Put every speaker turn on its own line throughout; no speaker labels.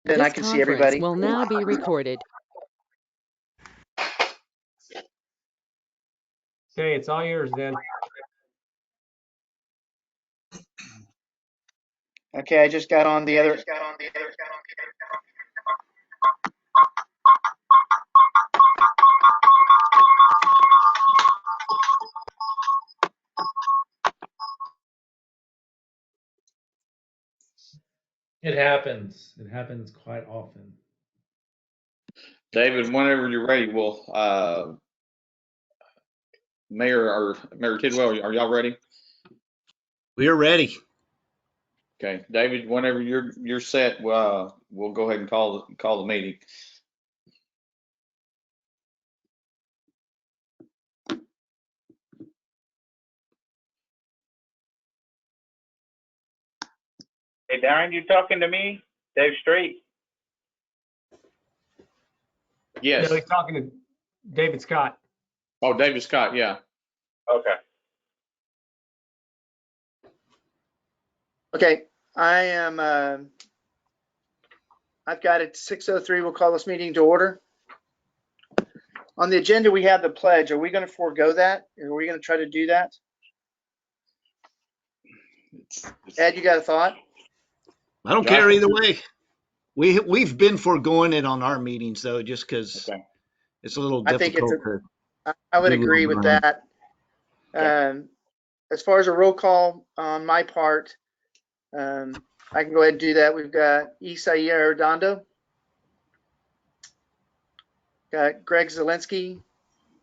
Then I
This
can see
conference
everybody.
will now be recorded.
Okay, it's all yours then.
Okay, I just got on the other.
It happens. It happens quite often.
David, whenever you're ready, we'll Mayor Tidwell, are y'all ready?
We are ready.
Okay, David, whenever you're set, we'll go ahead and call the meeting.
Hey, Darren, you talking to me? Dave Street?
Yes.
No, he's talking to David Scott.
Oh, David Scott, yeah.
Okay.
Okay, I am. I've got it 6:03. We'll call this meeting to order. On the agenda, we have the pledge. Are we going to forego that? Or are we going to try to do that? Ed, you got a thought?
I don't care either way. We've been foregoing it on our meetings though, just because it's a little
I think
difficult.
I would agree with that. As far as a roll call on my part, I can go ahead and do that. We've got Isaiah Arredondo, got Greg Zielinski,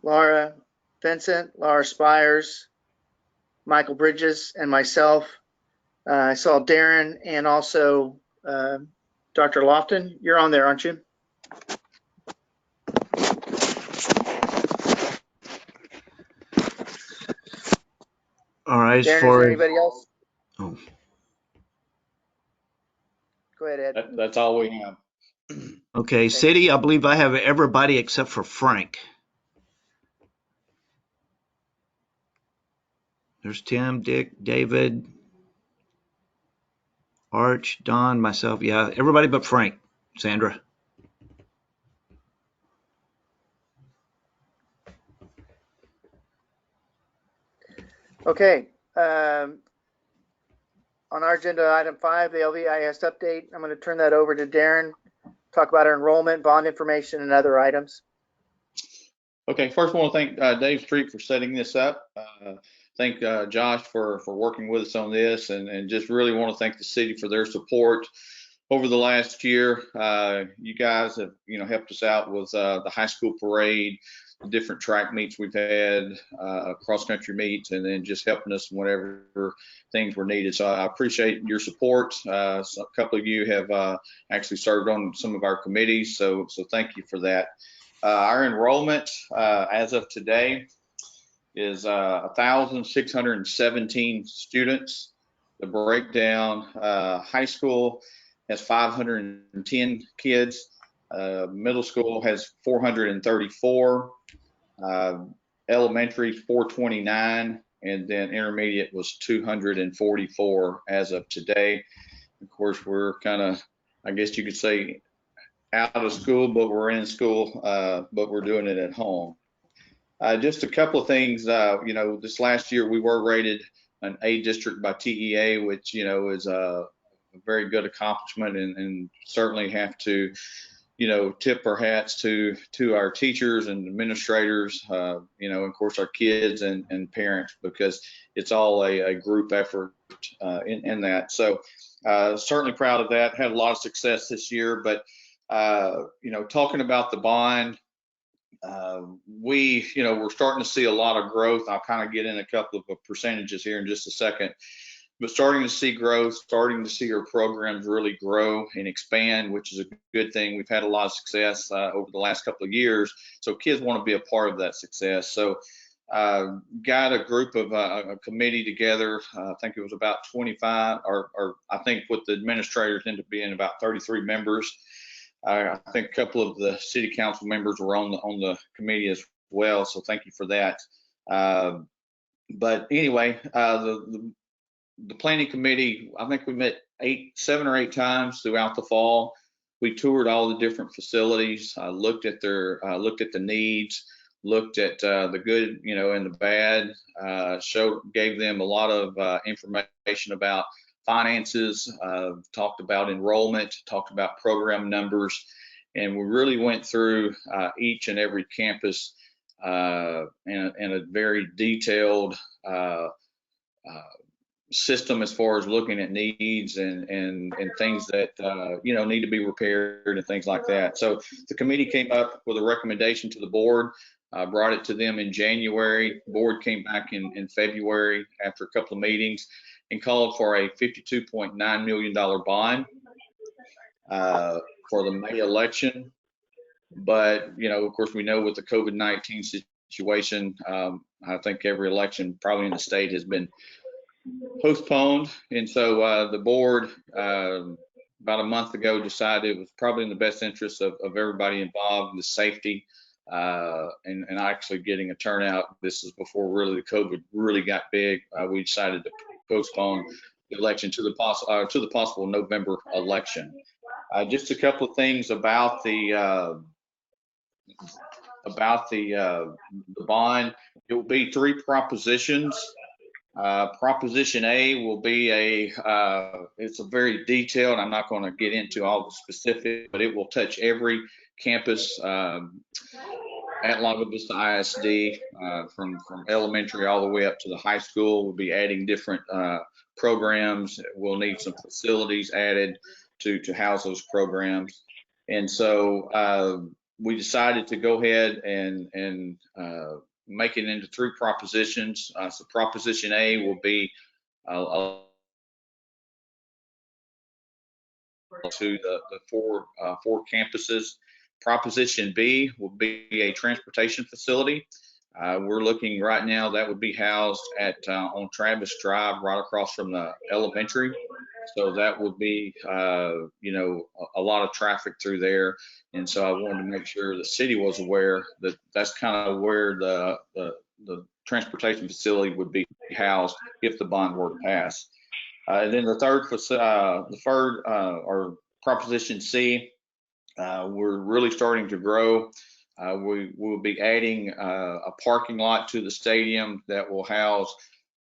Laura Vincent, Laura Spires, Michael Bridges, and myself. I saw Darren and also Dr. Lofton. You're on there, aren't you?
All right.
Darren, is there anybody else?
Oh.
Go ahead, Ed.
That's all we have.
Okay, City, I believe I have everybody except for Frank. There's Tim, Dick, David, Arch, Don, myself. Yeah, everybody but Frank. Sandra.
Okay. On our agenda, item 5, the LVISD update. I'm going to turn that over to Darren. Talk about our enrollment, bond information, and other items.
Okay, first I want to thank Dave Street for setting this up. Thank Josh for working with us on this, and just really want to thank the city for their support over the last year. You guys have helped us out with the high school parade, the different track meets we've had, cross country meets, and then just helping us whenever things were needed. So I appreciate your support. So a couple of you have actually served on some of our committees, so thank you for that. Our enrollment as of today is 1,617 students. The breakdown: high school has 510 kids, middle school has 434, elementary 429, and then intermediate was 244 as of today. Of course, we're kind of, I guess you could say, out of school, but we're in school, but we're doing it at home. Just a couple of things. This last year we were rated an A district by TEA, which is a very good accomplishment, and certainly have to tip our hats to our teachers and administrators, of course our kids and parents, because it's all a group effort in that. So certainly proud of that. Had a lot of success this year, but talking about the bond, we're starting to see a lot of growth. I'll kind of get in a couple of percentages here in just a second, but starting to see growth, starting to see our programs really grow and expand, which is a good thing. We've had a lot of success over the last couple of years, so kids want to be a part of that success. So got a group of a committee together. I think it was about 25, or I think with the administrators ended up being about 33 members. I think a couple of the city council members were on the committee as well, so thank you for that. But anyway, the planning committee, I think we met 7 or 8 times throughout the fall. we toured all the different facilities, looked at the needs, looked at the good, and the bad, gave them a lot of information about finances, talked about enrollment, talked about program numbers, and we really went through each and every campus in a very detailed system as far as looking at needs and things that need to be repaired and things like that. So the committee came up with a recommendation to the board, brought it to them in January. Board came back in February after a couple of meetings and called for a $52.9 million bond for the May election. But of course, we know with the COVID-19 situation, I think every election probably in the state has been postponed, and so the board about a month ago decided it was probably in the best interest of everybody involved, the safety and actually getting a turnout. This is before really the COVID really got big. We decided to postpone the election to the possible November election. Just a couple of things about the bond. It will be 3 propositions. Proposition A will be it's a very detailed, I'm not going to get into all the specifics, but it will touch every campus at Lago Vista ISD, from elementary all the way up to the high school. We'll be adding different programs. We'll need some facilities added to house those programs. And so we decided to go ahead and make it into 3 propositions. So Proposition A will be to the 4 campuses. Proposition B will be a transportation facility. We're looking right now that would be housed on Travis Drive, right across from the elementary. So that would be, a lot of traffic through there. And so I wanted to make sure the city was aware that that's kind of where the transportation facility would be housed if the bond were to pass. And then the third, or Proposition C, we're really starting to grow. We will be adding a parking lot to the stadium that will house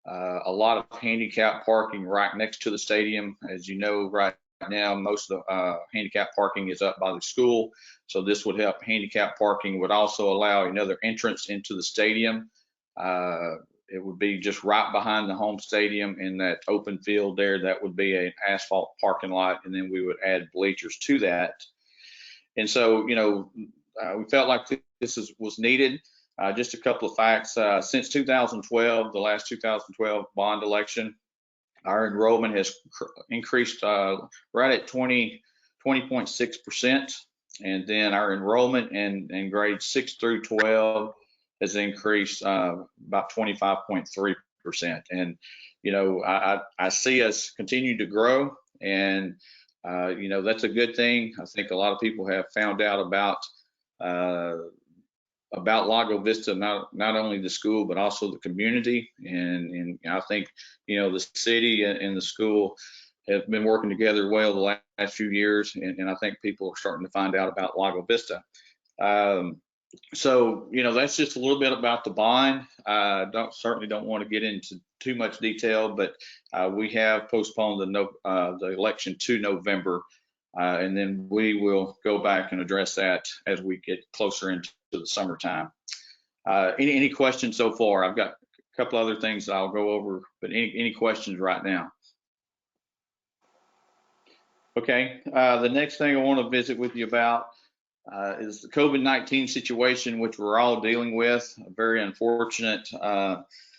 a lot of handicap parking right next to the stadium. As you know, right now, most of the handicap parking is up by the school. So this would help handicap parking, would also allow another entrance into the stadium. It would be just right behind the home stadium in that open field there. That would be an asphalt parking lot, and then we would add bleachers to that. And so, we felt like this was needed. Just a couple of facts. Since 2012, the last 2012 bond election, our enrollment has increased right at 20.6%. And then our enrollment in grades 6 through 12 has increased about 25.3%. And, I see us continue to grow, and, that's a good thing. I think a lot of people have found out about Lago Vista, not only the school, but also the community. And I think, the city and the school have been working together well the last few years. And I think people are starting to find out about Lago Vista. So, that's just a little bit about the bond. Certainly don't want to get into too much detail, but we have postponed the election to November. And then we will go back and address that as we get closer into the summertime. Any questions so far? I've got a couple other things that I'll go over, but any questions right now? Okay, the next thing I want to visit with you about is the COVID-19 situation, which we're all dealing with. A very unfortunate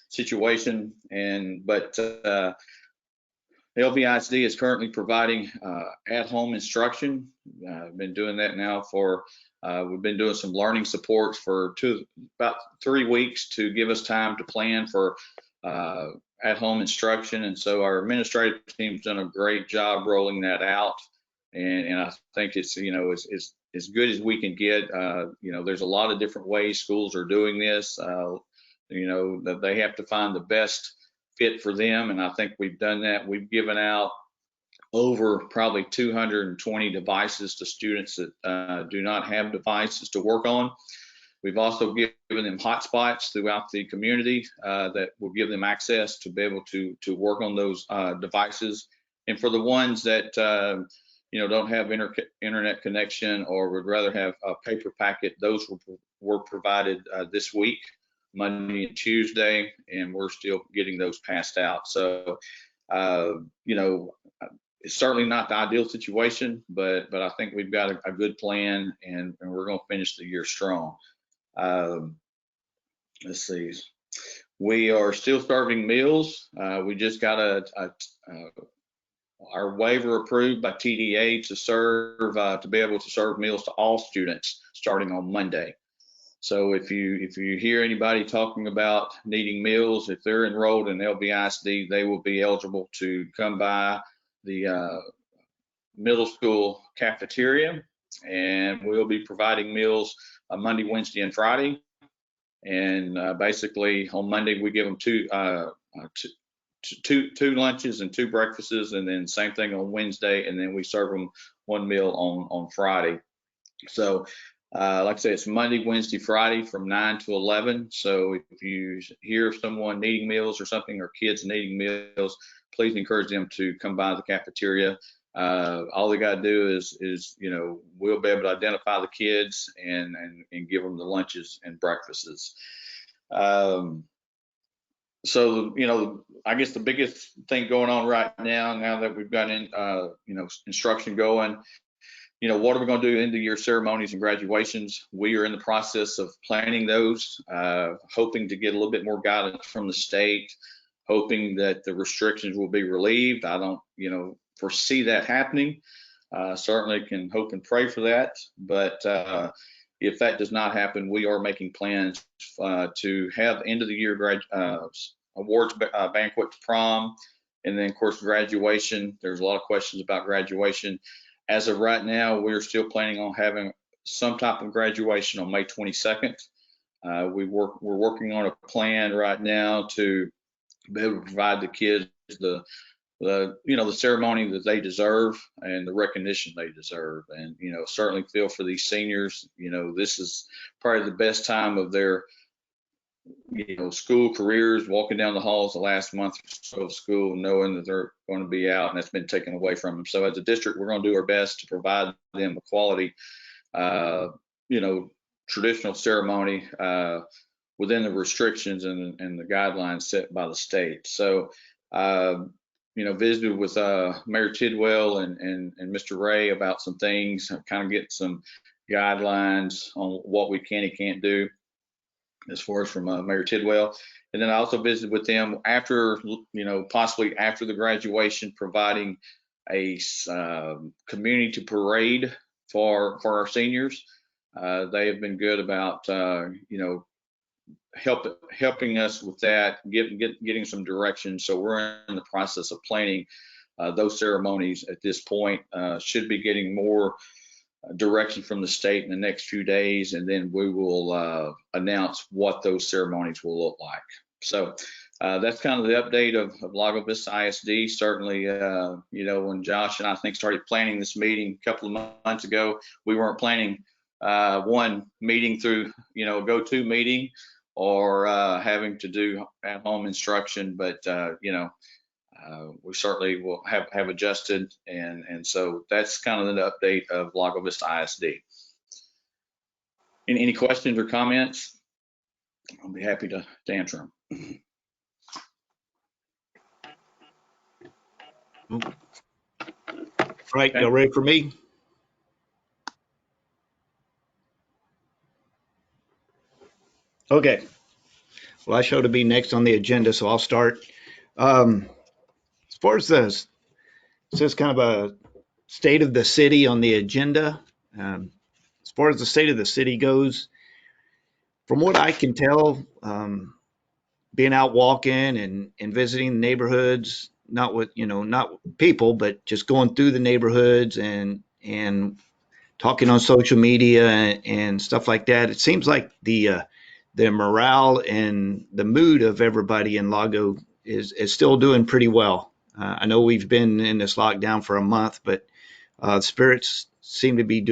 situation, but LVISD is currently providing at-home instruction. I've been doing that now we've been doing some learning supports for about 3 weeks to give us time to plan for at-home instruction. And so our administrative team's done a great job rolling that out. And I think it's, it's as good as we can get. There's a lot of different ways schools are doing this. That they have to find the best fit for them, and I think we've done that. We've given out over probably 220 devices to students that do not have devices to work on. We've also given them hotspots throughout the community that will give them access to be able to work on those devices. And for the ones that don't have internet connection or would rather have a paper packet, those were provided this week, Monday and Tuesday, and we're still getting those passed out. So, it's certainly not the ideal situation, but I think we've got a good plan, and we're going to finish the year strong. Let's see. We are still serving meals. We just got our waiver approved by TDA to be able to serve meals to all students starting on Monday. So if you hear anybody talking about needing meals, if they're enrolled in LVISD, they will be eligible to come by the middle school cafeteria, and we'll be providing meals Monday, Wednesday, and Friday. And basically on Monday we give them two lunches and 2 breakfasts, and then same thing on Wednesday, and then we serve them 1 meal on Friday. So like I said, it's Monday, Wednesday, Friday from 9 to 11. So if you hear of someone needing meals or something, or kids needing meals, please encourage them to come by the cafeteria. All they got to do is we'll be able to identify the kids and give them the lunches and breakfasts. So, I guess the biggest thing going on right now that we've got instruction going, what are we going to do end of year ceremonies and graduations? We are in the process of planning those, hoping to get a little bit more guidance from the state, hoping that the restrictions will be relieved. I don't, foresee that happening. Certainly can hope and pray for that. But if that does not happen, we are making plans to have end of the year awards banquet, prom, and then of course graduation. There's a lot of questions about graduation. As of right now, we're still planning on having some type of graduation on May 22nd. We're working on a plan right now to be able to provide the kids the ceremony that they deserve and the recognition they deserve. And, certainly feel for these seniors, this is probably the best time of their, school careers, walking down the halls the last month or so of school, knowing that they're going to be out and that's been taken away from them. So as a district, we're going to do our best to provide them a quality, traditional ceremony within the restrictions and the guidelines set by the state. So, visited with Mayor Tidwell and Mr. Ray about some things, kind of get some guidelines on what we can and can't do as far as from Mayor Tidwell. And then I also visited with them after, possibly after the graduation, providing a community parade for our seniors. They have been good about, helping us with that, getting some direction. So we're in the process of planning those ceremonies at this point. Should be getting more direction from the state in the next few days, and then we will announce what those ceremonies will look like. So that's kind of the update of Lago Vista ISD. Certainly, when Josh and I started planning this meeting a couple of months ago, we weren't planning one meeting through, go-to meeting or having to do at-home instruction, but we certainly will have adjusted, and so that's kind of the update of Lago Vista ISD. Any questions or comments? I'll be happy to answer them.
Right, y'all ready for me? Okay. Well, I show to be next on the agenda, so I'll start. As far as this, it says kind of a state of the city on the agenda. As far as the state of the city goes, from what I can tell, being out walking and visiting neighborhoods, not with, not people, but just going through the neighborhoods and talking on social media and stuff like that, it seems like the morale and the mood of everybody in Lago is still doing pretty well. I know we've been in this lockdown for a month, but spirits seem to be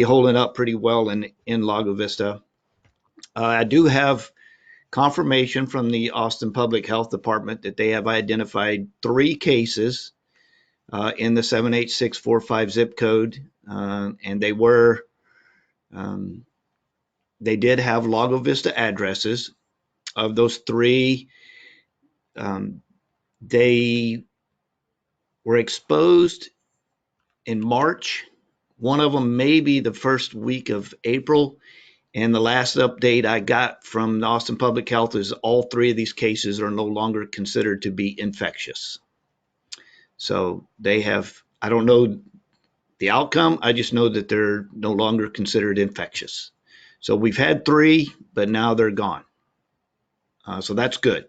holding up pretty well in Lago Vista. I do have confirmation from the Austin Public Health Department that they have identified 3 cases in the 78645 zip code, and they did have Lago Vista addresses. Of those 3, they were exposed in March. One of them maybe the first week of April. And the last update I got from Austin Public Health is all 3 of these cases are no longer considered to be infectious. So I don't know the outcome. I just know that they're no longer considered infectious. So we've had 3, but now they're gone. So that's good.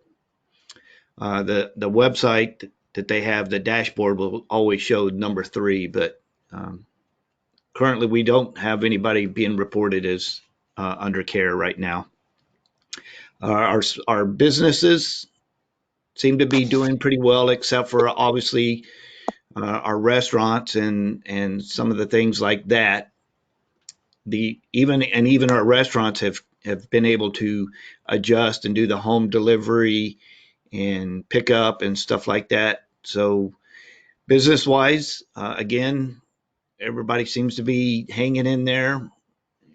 The website that they have, the dashboard will always show number 3, but currently we don't have anybody being reported as under care right now. Our businesses seem to be doing pretty well, except for obviously our restaurants and some of the things like that. Even our restaurants have been able to adjust and do the home delivery and pickup and stuff like that. So business wise, again, everybody seems to be hanging in there,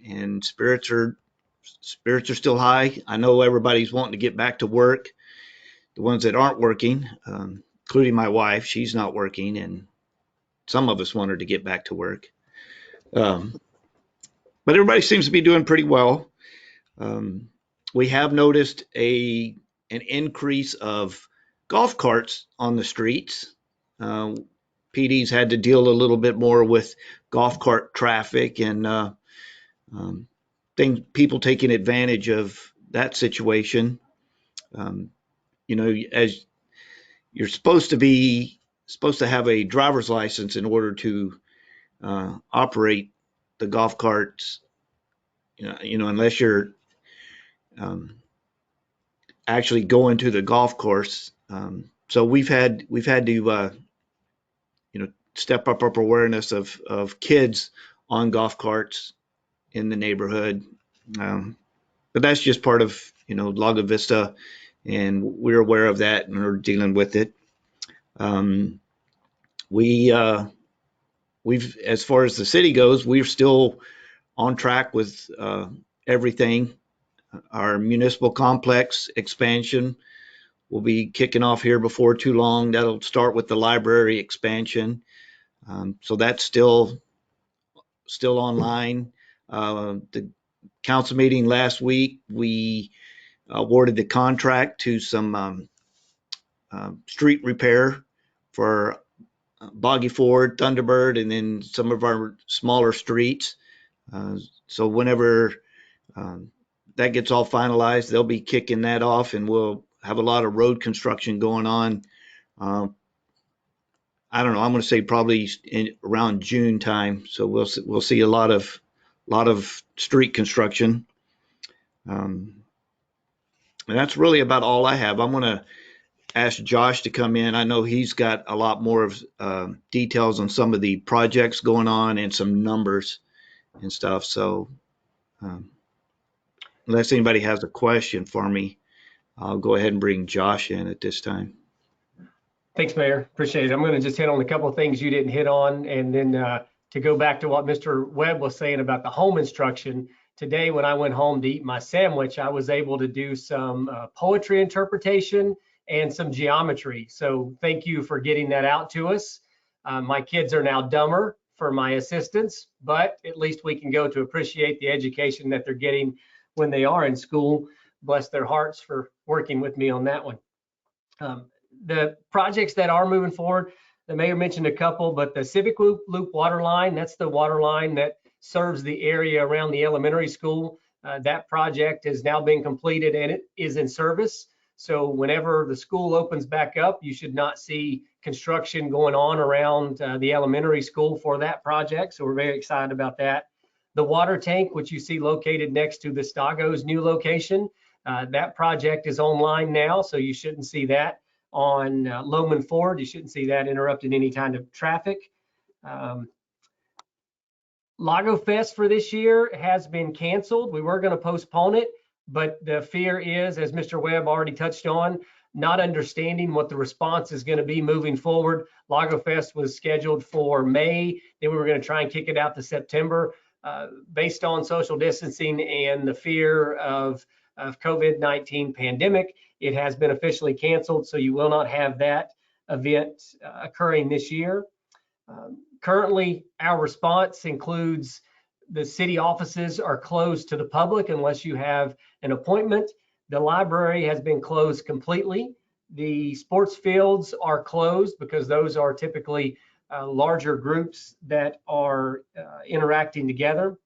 and spirits are still high. I know everybody's wanting to get back to work. The ones that aren't working, including my wife, she's not working, and some of us want her to get back to work. But everybody seems to be doing pretty well. We have noticed an increase of golf carts on the streets. PD's had to deal a little bit more with golf cart traffic and people taking advantage of that situation. As you're supposed to have a driver's license in order to operate the golf carts. Unless you're actually going to the golf course. So we've had to step up our awareness of kids on golf carts in the neighborhood. But that's just part of Lago Vista, and we're aware of that and we're dealing with it. We've, as far as the city goes, we're still on track with everything. Our municipal complex expansion will be kicking off here before too long. That'll start with the library expansion. So that's still online. The council meeting last week, we awarded the contract to some street repair for Boggy Ford, Thunderbird, and then some of our smaller streets. So whenever that gets all finalized, they'll be kicking that off, and we'll have a lot of road construction going on. I don't know. I'm going to say probably around June time. So we'll see a lot of street construction. And that's really about all I have. I'm going to ask Josh to come in. I know he's got a lot more of details on some of the projects going on and some numbers and stuff. So unless anybody has a question for me, I'll go ahead and bring Josh in at this time.
Thanks, Mayor. Appreciate it. I'm going to just hit on a couple of things you didn't hit on. And then to go back to what Mr. Webb was saying about the home instruction, today when I went home to eat my sandwich, I was able to do some poetry interpretation and some geometry. So thank you for getting that out to us. My kids are now dumber for my assistance, but at least we can go to appreciate the education that they're getting when they are in school. Bless their hearts for working with me on that one. The projects that are moving forward, the mayor mentioned a couple, but the Civic Loop water line, that's the water line that serves the area around the elementary school. That project has now been completed and it is in service. So whenever the school opens back up, you should not see construction going on around the elementary school for that project. So we're very excited about that. The water tank, which you see located next to the Stago's new location, that project is online now, so you shouldn't see that on Loman Ford. You shouldn't see that interrupting any kind of traffic. Lago Fest for this year has been canceled. We were going to postpone it, but the fear is, as Mr. Webb already touched on, not understanding what the response is going to be moving forward. Lago Fest was scheduled for May. Then we were going to try and kick it out to September. Based on social distancing and the fear of COVID-19 pandemic, it has been officially canceled. So you will not have that event occurring this year. Currently, our response includes the city offices are closed to the public unless you have an appointment. The library has been closed completely. The sports fields are closed because those are typically larger groups that are interacting together.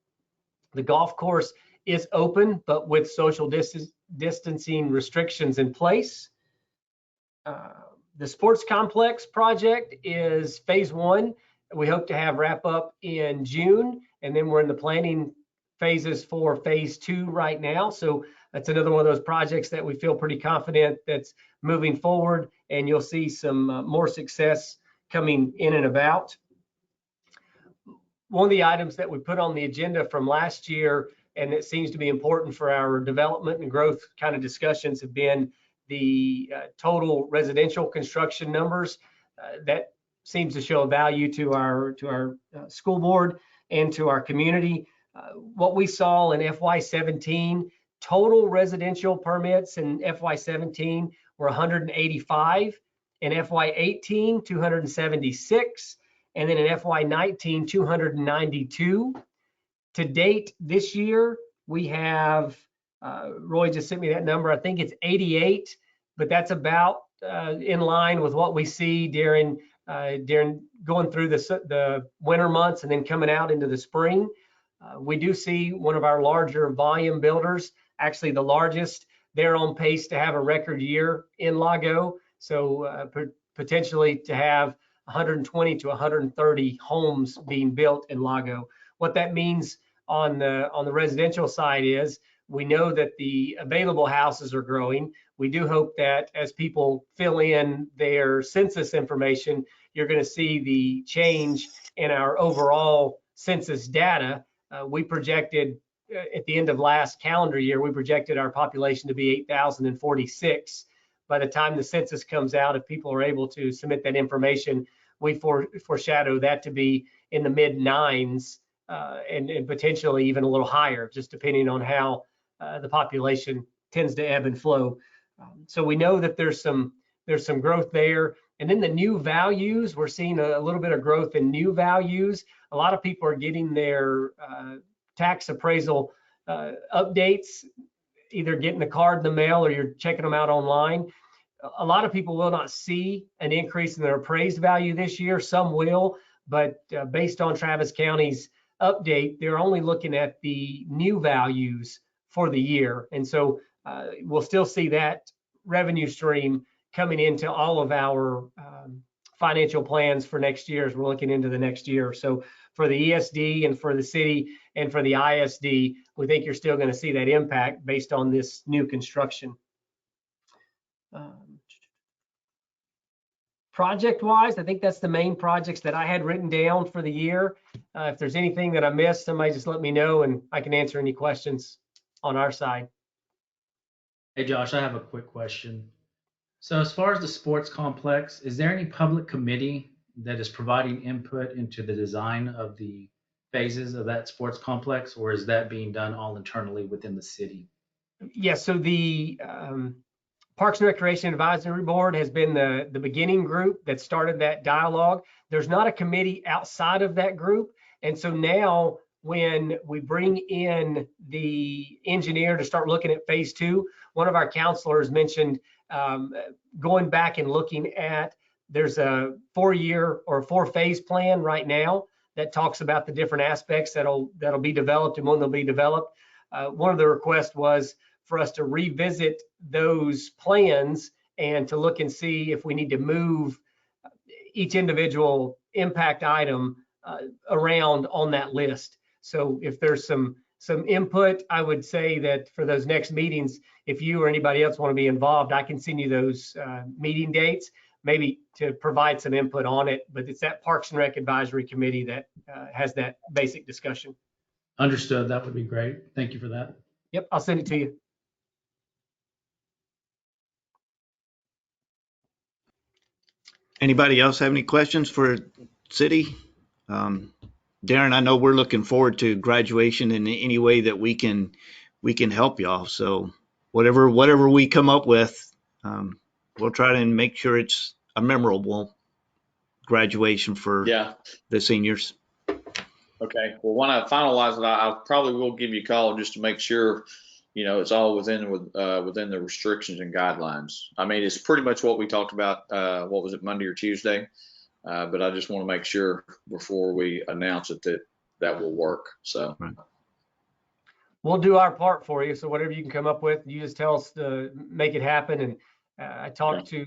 The golf course is open, but with social distancing restrictions in place. The sports complex project is phase 1. We hope to have wrap up in June, and then we're in the planning phases for phase 2 right now. So that's another one of those projects that we feel pretty confident that's moving forward, and you'll see some more success coming in and about. One of the items that we put on the agenda from last year, and it seems to be important for our development and growth kind of discussions, have been the total residential construction numbers. That seems to show value to our school board and to our community. What we saw in FY17, total residential permits in FY17 were 185, in FY18 276, and then in FY19 292. To date this year, we have Roy just sent me that number. I think it's 88, but that's about in line with what we see during going through the winter months and then coming out into the spring. We do see one of our larger volume builders, actually the largest, they're on pace to have a record year in Lago. So potentially to have 120 to 130 homes being built in Lago. What that means on the residential side is we know that the available houses are growing. We do hope that as people fill in their census information, you're going to see the change in our overall census data. We projected at the end of last calendar year, we projected our population to be 8,046. By the time the census comes out, if people are able to submit that information, we foreshadow that to be in the mid 9s and potentially even a little higher, just depending on how the population tends to ebb and flow. So we know that there's some growth there. And then the new values, we're seeing a little bit of growth in new values. A lot of people are getting their tax appraisal updates, either getting the card in the mail or you're checking them out online. A lot of people will not see an increase in their appraised value this year. Some will, but based on Travis County's update, they're only looking at the new values for the year. And so we'll still see that revenue stream coming into all of our financial plans for next year as we're looking into the next year. So for the ESD and for the city and for the ISD, we think you're still going to see that impact based on this new construction. Project-wise, I think that's the main projects that I had written down for the year. If there's anything that I missed, somebody just let me know and I can answer any questions on our side.
Hey, Josh, I have a quick question. So as far as the sports complex, is there any public committee that is providing input into the design of the phases of that sports complex, or is that being done all internally within the city?
Yeah, so the Parks and Recreation Advisory Board has been the beginning group that started that dialogue. There's not a committee outside of that group. And so now when we bring in the engineer to start looking at phase 2, one of our counselors mentioned going back and looking at, there's a 4-year or 4-phase plan right now that talks about the different aspects that'll be developed and when they'll be developed. One of the requests was for us to revisit those plans and to look and see if we need to move each individual impact item around on that list. So if there's some some input, I would say that for those next meetings, if you or anybody else want to be involved, I can send you those meeting dates, maybe to provide some input on it. But it's that Parks and Rec Advisory Committee that has that basic discussion.
Understood. That would be great. Thank you for that.
Yep, I'll send it to you.
Anybody else have any questions for city? Darren, I know we're looking forward to graduation in any way that we can help y'all. So whatever we come up with, we'll try to make sure it's a memorable graduation for
Yeah.
the seniors.
Okay. Well, when I finalize it, I probably will give you a call just to make sure, it's all within the restrictions and guidelines. I mean, it's pretty much what we talked about. What was it, Monday or Tuesday? But I just want to make sure before we announce it that will work. So.
Right.
We'll do our part for you. So whatever you can come up with, you just tell us to make it happen. And I talked to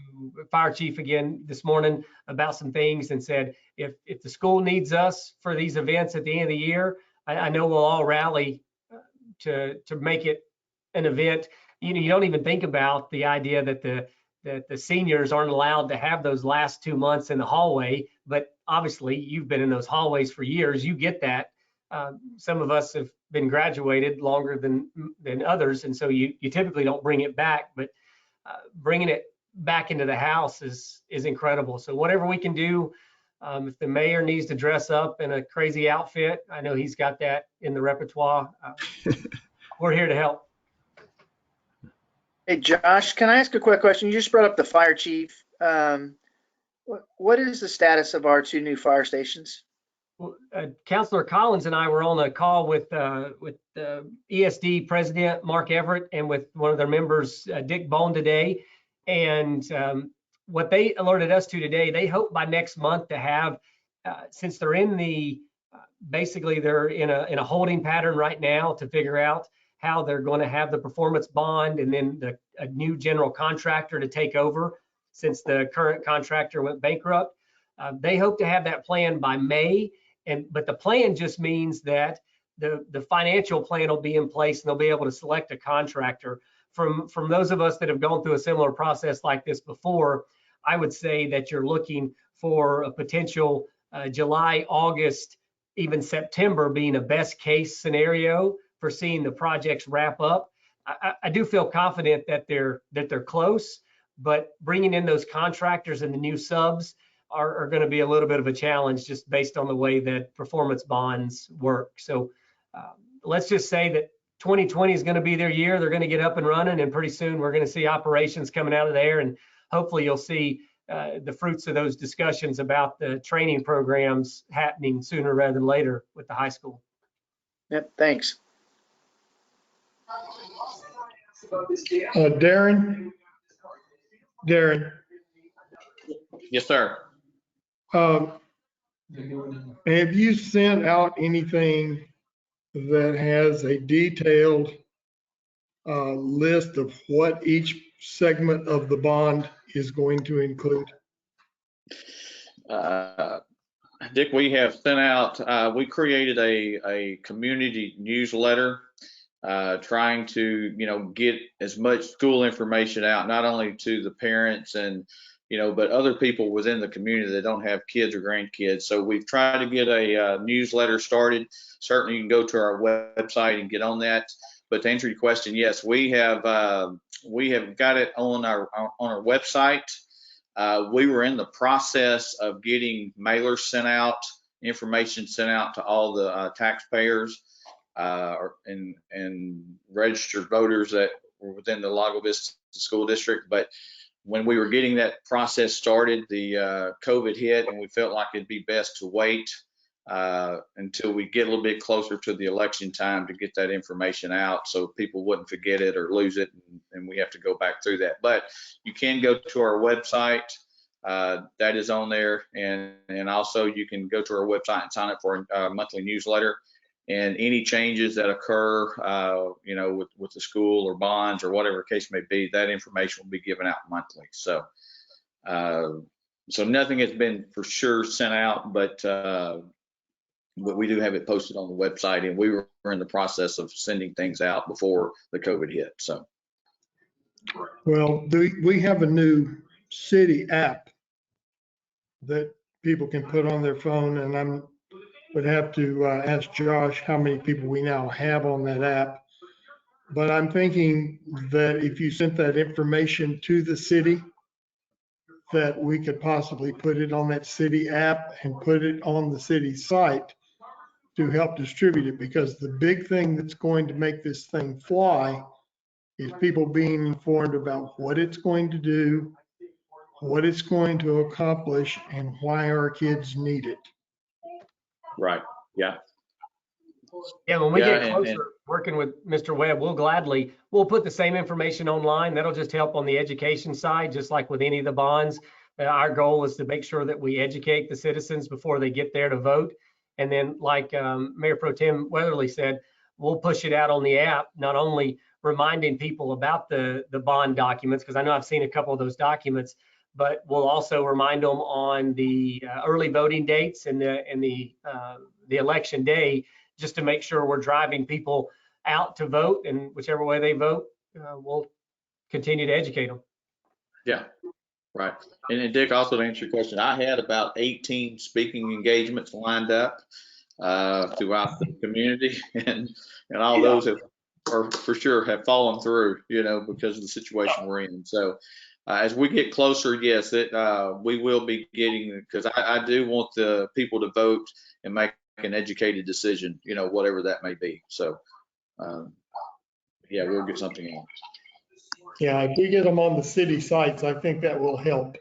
Fire Chief again this morning about some things and said, if the school needs us for these events at the end of the year, I know we'll all rally to make it an event. You don't even think about the idea that the seniors aren't allowed to have those last 2 months in the hallway, but obviously you've been in those hallways for years. You get that. Some of us have been graduated longer than others, and so you typically don't bring it back, but bringing it back into the house is incredible. So whatever we can do, if the mayor needs to dress up in a crazy outfit, I know he's got that in the repertoire. We're here to help.
Hey, Josh, can I ask a quick question? You just brought up the fire chief. What is the status of our 2 new fire stations?
Well, Councilor Collins and I were on a call with ESD President Mark Everett and with one of their members, Dick Bone, today. And what they alerted us to today, they hope by next month to have, since they're in basically they're in a holding pattern right now to figure out how they're going to have the performance bond and then a new general contractor to take over since the current contractor went bankrupt. They hope to have that plan by May. But the plan just means that the financial plan will be in place and they'll be able to select a contractor. From those of us that have gone through a similar process like this before, I would say that you're looking for a potential July, August, even September being a best case scenario for seeing the projects wrap up. I do feel confident that they're close, but bringing in those contractors and the new subs are going to be a little bit of a challenge just based on the way that performance bonds work. So let's just say that 2020 is going to be their year. They're going to get up and running, and pretty soon we're going to see operations coming out of there. And hopefully you'll see the fruits of those discussions about the training programs happening sooner rather than later with the high school.
Yep, thanks.
Darren?
Yes, sir.
Have you sent out anything that has a detailed list of what each segment of the bond is going to include?
Dick, we have sent out, we created a community newsletter trying to, get as much school information out, not only to the parents and, but other people within the community that don't have kids or grandkids. So we've tried to get a newsletter started. Certainly you can go to our website and get on that. But to answer your question, yes, we have got it on our website. We were in the process of getting mailers sent out, information sent out to all the taxpayers and registered voters that were within the Lago Vista School District. But when we were getting that process started, the COVID hit, and we felt like it'd be best to wait until we get a little bit closer to the election time to get that information out so people wouldn't forget it or lose it, and we have to go back through that. But you can go to our website. That is on there, and also you can go to our website and sign up for a monthly newsletter. And any changes that occur, with the school or bonds or whatever case may be, that information will be given out monthly. So, so nothing has been for sure sent out, but but we do have it posted on the website, and we were in the process of sending things out before the COVID hit. So,
Well, we have a new city app that people can put on their phone, and would have to ask Josh how many people we now have on that app. But I'm thinking that if you sent that information to the city, that we could possibly put it on that city app and put it on the city site to help distribute it, because the big thing that's going to make this thing fly is people being informed about what it's going to do, what it's going to accomplish, and why our kids need it.
right. Yeah.
Yeah, when we
Yeah,
get closer working with Mr. Webb, we'll put the same information online. That'll just help on the education side, just like with any of the bonds. Our goal is to make sure that we educate the citizens before they get there to vote. And then like Mayor Pro Tem Weatherly said, we'll push it out on the app, not only reminding people about the bond documents, because I know I've seen a couple of those documents, but we'll also remind them on the early voting dates and the election day, just to make sure we're driving people out to vote, and whichever way they vote, we'll continue to educate them.
Yeah. Right. And then Dick, also to answer your question, I had about 18 speaking engagements lined up throughout the community, and all those are for sure have fallen through, because of the situation we're in. So as we get closer, yes, we will be getting, because I do want the people to vote and make an educated decision, whatever that may be. So yeah, we'll get something on.
Yeah, if we get them on the city sites, I think that will help.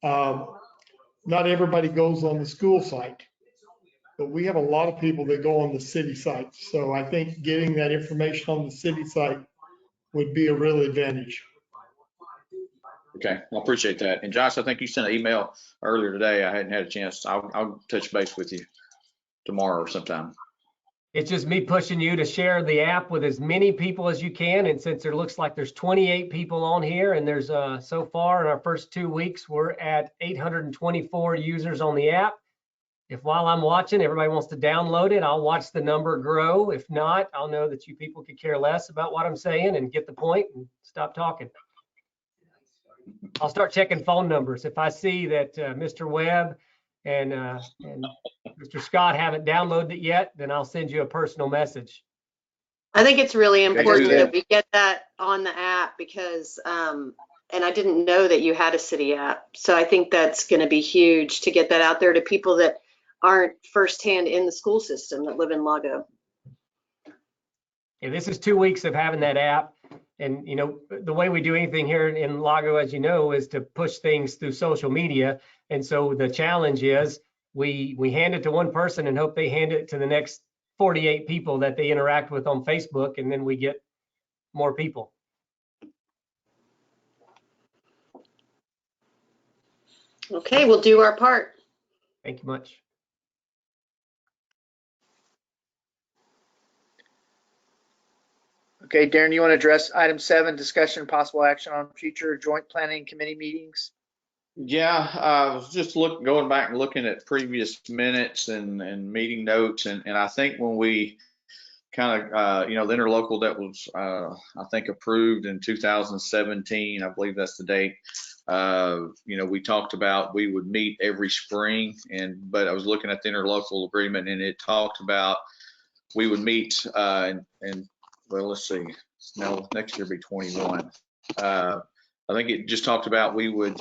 Not everybody goes on the school site, but we have a lot of people that go on the city site. So I think getting that information on the city site would be a real advantage.
Okay, I appreciate that. And Josh, I think you sent an email earlier today. I hadn't had a chance. I'll touch base with you tomorrow or sometime.
It's just me pushing you to share the app with as many people as you can. And since there looks like there's 28 people on here, and there's so far in our first 2 weeks, we're at 824 users on the app. If while I'm watching, everybody wants to download it, I'll watch the number grow. If not, I'll know that you people could care less about what I'm saying and get the point and stop talking. I'll start checking phone numbers. If I see that Mr. Webb and Mr. Scott haven't downloaded it yet, then I'll send you a personal message.
I think it's really important
that.
that we get that on the app, because, and I didn't know that you had a city app. So I think that's going to be huge to get that out there to people that aren't firsthand in the school system, that live in Lago.
Yeah, this is 2 weeks of having that app. And, the way we do anything here in Lago, as you know, is to push things through social media. And so the challenge is we hand it to one person and hope they hand it to the next 48 people that they interact with on Facebook, and then we get more people.
Okay, we'll do our part.
Thank you much.
Okay, Darren, you want to address item 7, discussion and possible action on future joint planning committee meetings?
Yeah, I was just going back and looking at previous minutes and meeting notes, and I think when we kind of, the interlocal that was, I think, approved in 2017, I believe that's the date. We talked about we would meet every spring, but I was looking at the interlocal agreement, and it talked about we would meet, well, let's see, no, next year will be 21. I think it just talked about we would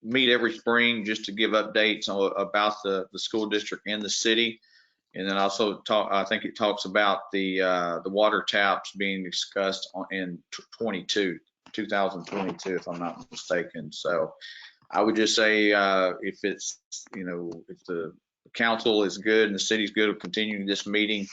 meet every spring just to give updates about the school district and the city. And then also I think it talks about the water taps being discussed in 2022, if I'm not mistaken. So I would just say if it's, if the council is good and the city's good, we'll continue this meeting.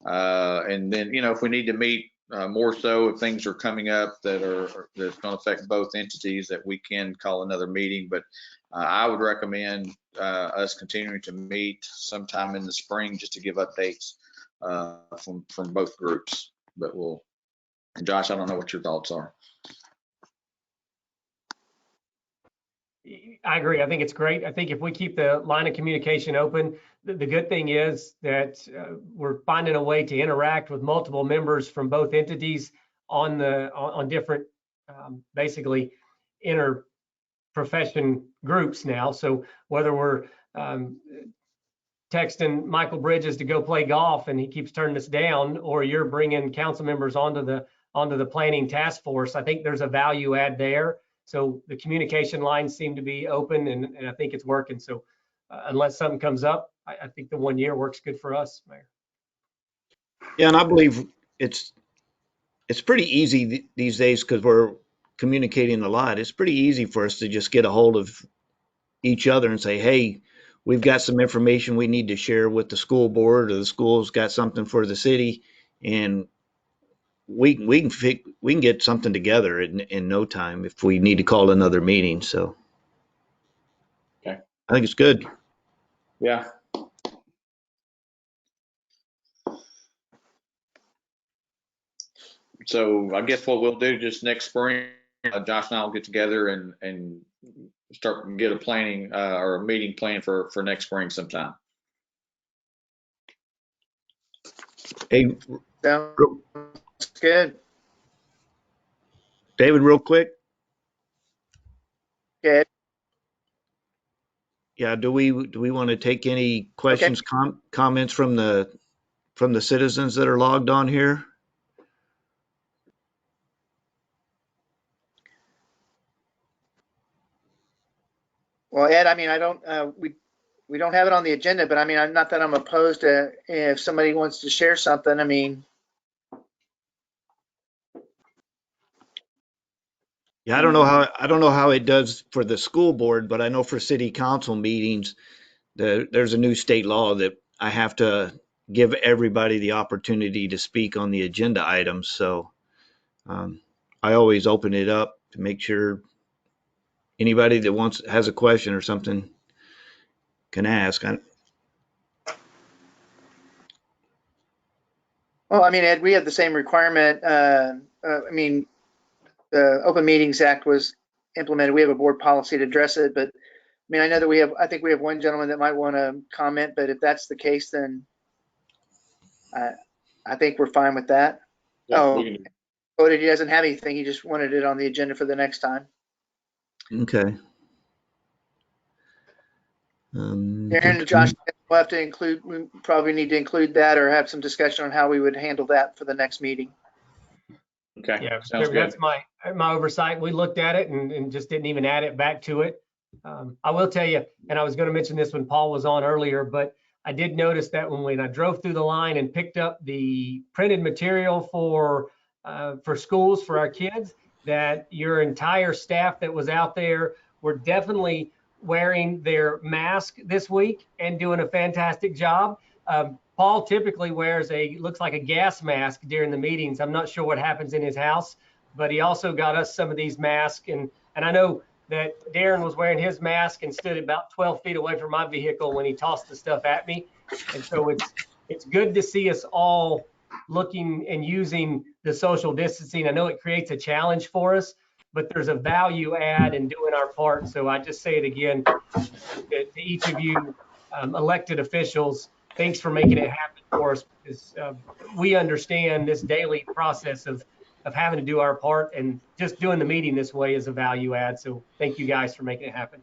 And then, if we need to meet more so, if things are coming up that's going to affect both entities, that we can call another meeting. But I would recommend us continuing to meet sometime in the spring just to give updates from both groups. But and Josh, I don't know what your thoughts are.
I agree. I think it's great. I think if we keep the line of communication open, the good thing is that we're finding a way to interact with multiple members from both entities on different basically inter-profession groups now. So whether we're texting Michael Bridges to go play golf and he keeps turning us down, or you're bringing council members onto the planning task force, I think there's a value add there. So the communication lines seem to be open, and I think it's working. So unless something comes up, I think the 1 year works good for us, Mayor.
Yeah, and I believe it's pretty easy these days because we're communicating a lot. It's pretty easy for us to just get a hold of each other and say, hey, we've got some information we need to share with the school board, or the school's got something for the city, and we can get something together in no time if we need to call another meeting. So
Okay.
I think it's good.
Yeah. So I guess what we'll do just next spring, Josh and I will get together and start get a planning or a meeting plan for next spring sometime.
Hey,
Sounds good.
David, real quick.
Good.
Yeah, do we want to take any questions, comments from the citizens that are logged on here?
Well, Ed, I mean, I don't, we don't have it on the agenda, but I mean, I'm not that I'm opposed to if somebody wants to share something. I mean,
Yeah, I don't know how it does for the school board, but I know for city council meetings, there's a new state law that I have to give everybody the opportunity to speak on the agenda items. So I always open it up to make sure anybody that has a question or something can ask.
well, I mean, Ed, we have the same requirement. I mean, the Open Meetings Act was implemented. We have a board policy to address it, but I mean, I know that I think we have one gentleman that might want to comment, but if that's the case, then I think we're fine with that.
Yeah,
Oh,
we can do.
voted, he doesn't have anything. He just wanted it on the agenda for the next time.
Okay.
Aaron and Josh, we'll have to include, we probably need to include that or have some discussion on how we would handle that for the next meeting.
Okay.
Yeah,
Sounds good.
that's my oversight. We looked at it and just didn't even add it back to it. I will tell you, and I was going to mention this when Paul was on earlier, but I did notice that when I drove through the line and picked up the printed material for schools for our kids, that your entire staff that was out there were definitely wearing their mask this week and doing a fantastic job. Paul typically wears looks like a gas mask during the meetings. I'm not sure what happens in his house, but he also got us some of these masks. And I know that Darren was wearing his mask and stood about 12 feet away from my vehicle when he tossed the stuff at me. And so it's good to see us all looking and using the social distancing. I know it creates a challenge for us, but there's a value add in doing our part. So I just say it again to each of you elected officials, thanks for making it happen for us, because we understand this daily process of having to do our part, and just doing the meeting this way is a value add. So thank you guys for making it happen.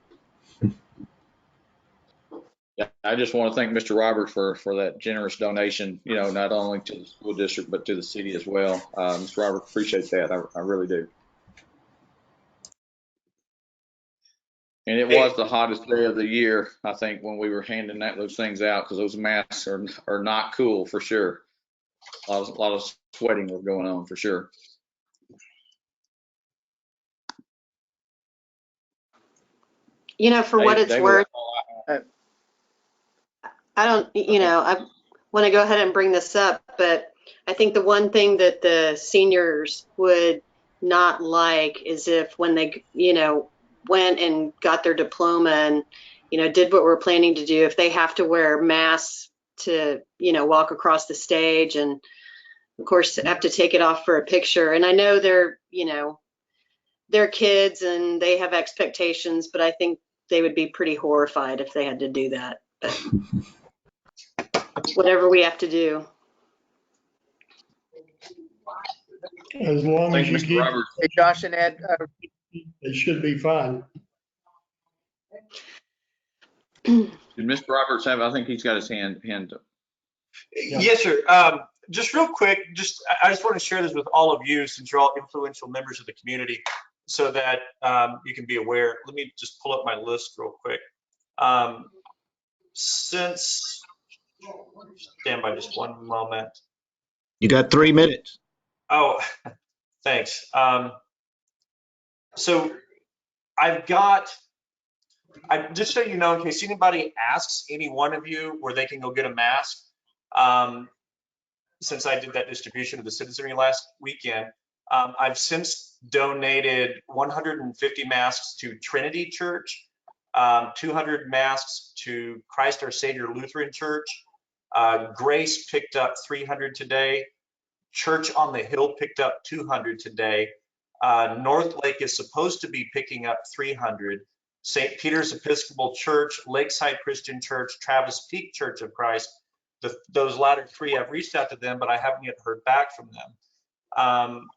Yeah, I just want to thank Mr. Roberts for that generous donation, not only to the school district, but to the city as well. Mr. Roberts, appreciate that. I really do. And it was the hottest day of the year, I think, when we were handing those things out, because those masks are not cool for sure. A lot of sweating was going on for sure.
For what it's worth, I don't, I want to go ahead and bring this up, but I think the one thing that the seniors would not like is if when they, went and got their diploma and, did what we're planning to do, if they have to wear masks to, walk across the stage and of course have to take it off for a picture. And I know they're, they're kids and they have expectations, but I think they would be pretty horrified if they had to do that. But whatever we have to do.
As long as
Thank
you
Mr.
keep,
Roberts.
Hey, Josh and Ed,
it should be fine.
Did Mr. Roberts have, I think he's got his hand up.
Yes, sir. Just real quick, I just want to share this with all of you since you're all influential members of the community so that you can be aware. Let me just pull up my list real quick. Stand by just one moment.
You got 3 minutes.
Oh, thanks. So just so you know, in case anybody asks any one of you where they can go get a mask, since I did that distribution of the citizenry last weekend, I've since donated 150 masks to Trinity Church, 200 masks to Christ Our Savior Lutheran Church. Grace picked up 300 today. Church on the Hill picked up 200 today. North Lake is supposed to be picking up 300. St. Peter's Episcopal Church, Lakeside Christian Church, Travis Peak Church of Christ. Those latter 3, I've reached out to them, but I haven't yet heard back from them.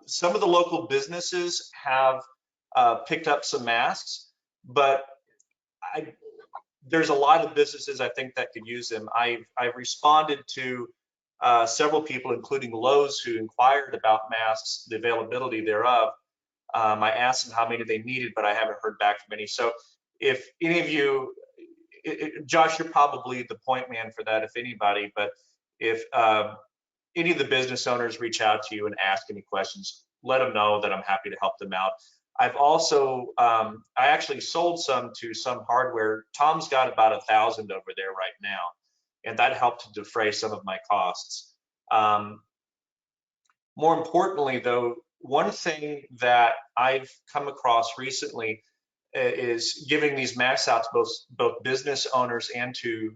Some of the local businesses have picked up some masks, but there's a lot of businesses I think that could use them. I've responded to several people, including Lowe's, who inquired about masks, the availability thereof. I asked them how many they needed, but I haven't heard back from any. So if any of you, Josh, you're probably the point man for that, if anybody, but if any of the business owners reach out to you and ask any questions, let them know that I'm happy to help them out. I've also, I actually sold some to some hardware. Tom's got about 1,000 over there right now, and that helped to defray some of my costs. More importantly, though, one thing that I've come across recently is giving these masks out to both business owners and to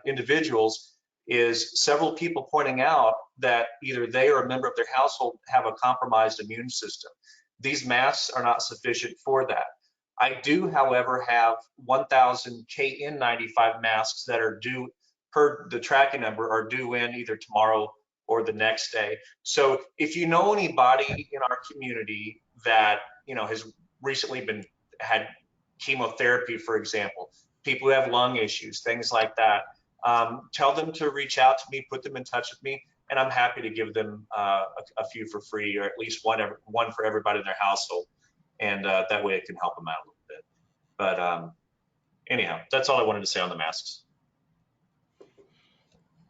individuals, is several people pointing out that either they or a member of their household have a compromised immune system. These masks are not sufficient for that. I do, however, have 1,000 KN95 masks that are due, per the tracking number, are due in either tomorrow or the next day. So if you know anybody in our community that has recently had chemotherapy, for example, people who have lung issues, things like that, tell them to reach out to me, put them in touch with me, and I'm happy to give them a few for free, or at least one for everybody in their household, and that way it can help them out a little bit. But anyhow, that's all I wanted to say on the masks.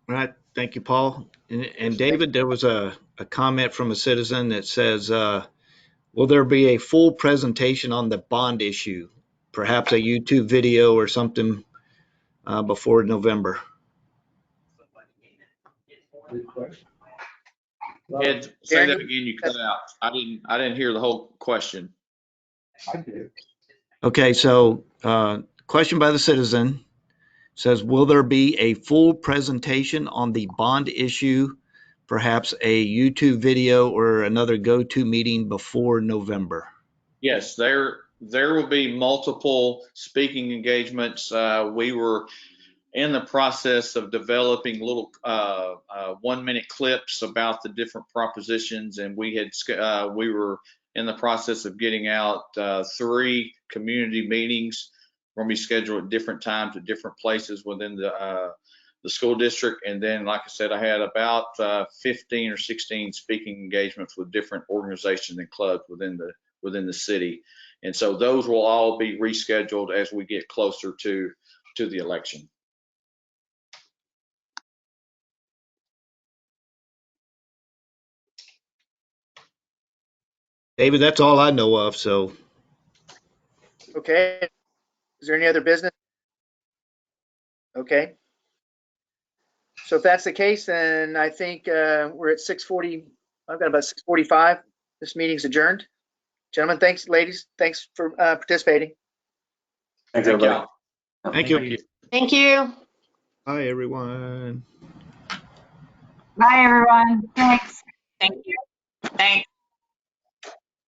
All right. Thank you, Paul. And David, there was a comment from a citizen that says, will there be a full presentation on the bond issue? Perhaps a YouTube video or something before November?
Ed, say that again, you cut out. I didn't hear the whole question.
Okay, so question by the citizen says, will there be a full presentation on the bond issue, perhaps a YouTube video or another go-to meeting before November?
Yes, there will be multiple speaking engagements. We were in the process of developing little 1-minute clips about the different propositions, and we were in the process of getting out 3 community meetings. We're going to be scheduled at different times at different places within the school district. And then, like I said, I had about 15 or 16 speaking engagements with different organizations and clubs within the city. And so those will all be rescheduled as we get closer to the election.
David, that's all I know of, so.
okay. Is there any other business? Okay. So if that's the case, then I think we're at 6:40. I've got about 6:45. This meeting's adjourned. Gentlemen, thanks. Ladies, thanks for participating.
Thanks, everybody.
Thank you.
Thank you.
Bye, everyone.
Bye, everyone. Thanks. Thank you. Thanks.